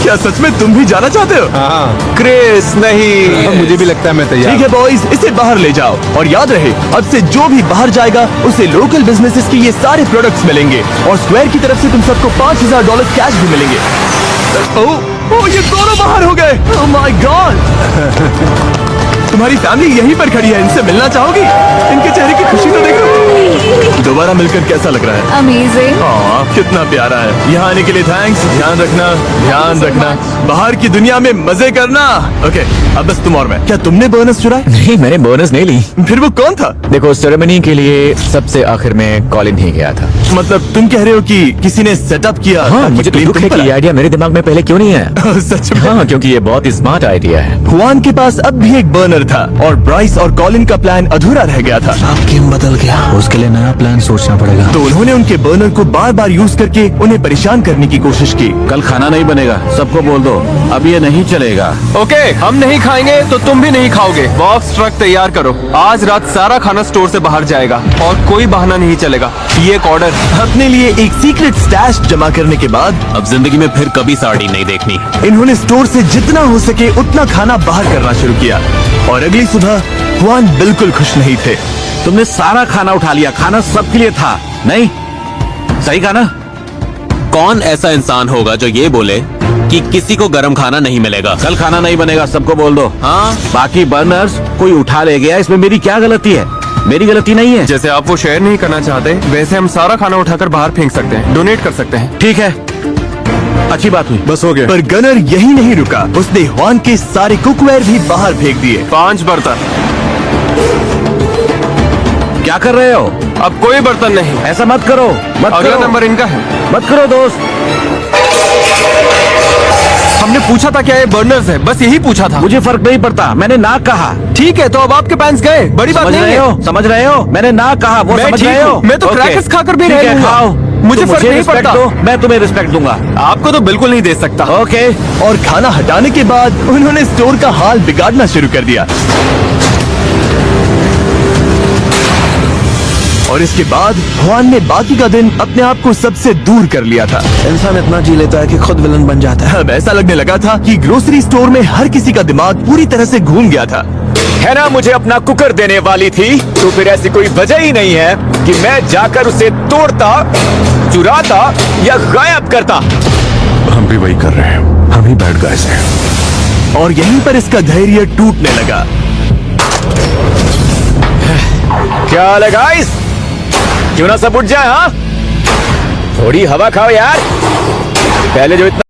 क्या सच में तुम भी जाना चाहते हो? हाँ। क्रिस नहीं, मुझे भी लगता है मैं तैयार। ठीक है बॉयज, इसे बाहर ले जाओ और याद रहे अब से जो भी बाहर जाएगा उसे लोकल बिजनेसेस के ये सारे प्रोडक्ट्स मिलेंगे और स्क्वायर की तरफ से तुम सबको $5000 कैश भी मिलेंगे। ओह ये दोनों बाहर हो गए। Oh my God. तुम्हारी फैमिली यहीं पर खड़ी है, इनसे मिलना चाहोगी? इनके चेहरे की खुशी तो देखो। दोबारा मिलकर कैसा लग रहा है? अमेजिंग। कितना प्यारा है। यहाँ आने के लिए थैंक्स। ध्यान रखना, ध्यान रखना। बाहर की दुनिया में मजे करना। ओके, अब बस तुम और मैं। क्या तुमने बोनस चुराए? नहीं, मैंने बोनस नहीं ली। फिर वो कौन था? देखो, सेरेमनी के लिए सबसे आखिर में कॉलिन ही गया था। मतलब तुम कह रहे हो कि किसी ने सेटअप किया? हाँ, ताकि मुझे तो plane दुख तुम है पर कि आए? ये आइडिया मेरे दिमाग में पहले क्यों नहीं आया। सच में? हाँ, क्योंकि ये बहुत ही स्मार्ट आइडिया है। हुआन के पास अब भी एक बर्नर था और ब्राइस और कॉलिन का प्लान अधूरा रह गया था। अब गेम बदल गया, उसके लिए नया प्लान सोचना पड़ेगा। तो उन्होंने उनके बर्नर को बार बार यूज करके उन्हें परेशान करने की कोशिश की। कल खाना नहीं बनेगा, सबको बोल दो, अब ये नहीं चलेगा। ओके, हम नहीं खाएंगे तो तुम भी नहीं खाओगे। बॉक्स ट्रक तैयार करो, आज रात सारा खाना स्टोर से बाहर जाएगा और कोई बहाना नहीं चलेगा। ये एक ऑर्डर। अपने लिए एक सीक्रेट स्टैश जमा करने के बाद अब जिंदगी में फिर कभी साड़ी नहीं देखनी। इन्होंने स्टोर से जितना हो सके उतना खाना बाहर करना शुरू किया और अगली सुबह हुआन बिल्कुल खुश नहीं थे। तुमने सारा खाना उठा लिया, खाना सबके लिए था, नहीं? सही कहा ना? कौन ऐसा इंसान होगा जो ये बोले कि किसी को गर्म खाना नहीं मिलेगा? कल खाना नहीं बनेगा, सबको बोल दो। हाँ, बाकी बर्नर्स कोई उठा ले गया, इसमें मेरी क्या गलती है? मेरी गलती नहीं है। जैसे आप वो शेयर नहीं करना चाहते, वैसे हम सारा खाना उठाकर बाहर फेंक सकते हैं, डोनेट कर सकते हैं। ठीक है, अच्छी बात हुई, बस हो गया। पर गनर यही नहीं रुका, उसने हुआन के सारे कुकवेयर भी बाहर फेंक दिए। 5 बर्तन। क्या कर रहे हो? अब कोई बर्तन नहीं। ऐसा मत करो, मत अगला करो। नंबर इनका है। मत करो दोस्त। हमने पूछा था क्या ये बर्नर्स है, बस यही पूछा था। मुझे फर्क नहीं पड़ता, मैंने ना कहा। ठीक है, तो अब आपके पैंट्स गए, बड़ी बात समझ नहीं रहे है। हो? समझ रहे हो? मैंने ना कहा, वो मैं समझ ठीक रहे हो? हूँ, मैं तो ओके। क्रैकर्स खाकर भी ठीक रह है, लूंगा। खाओ। मुझे तुम फर्क नहीं रिस्पेक्ट पड़ता। दो, मैं तुम्हें रिस्पेक्ट दूंगा। आपको तो बिल्कुल नहीं दे सकता। ओके। और खाना हटाने के बाद उन्होंने स्टोर का हाल बिगाड़ना शुरू कर दिया। और इसके बाद हुआन ने बाकी का दिन अपने आप को सबसे दूर कर लिया था। इंसान इतना जी लेता है कि खुद विलन बन जाता है। अब ऐसा लगने लगा था कि ग्रोसरी स्टोर में हर किसी का दिमाग पूरी तरह से घूम गया था। है ना, मुझे अपना कुकर देने वाली थी, तो फिर ऐसी कोई वजह ही नहीं है कि मैं जाकर उसे तोड़ता, चुराता या गायब करता। हम भी वही कर रहे हैं, हम ही बैड गाइस हैं। और यहीं पर इसका धैर्य टूटने लगा। क्या हाल है गाइस? क्यों ना सब उठ जाए? हाँ, थोड़ी हवा खाओ यार। पहले जो इतना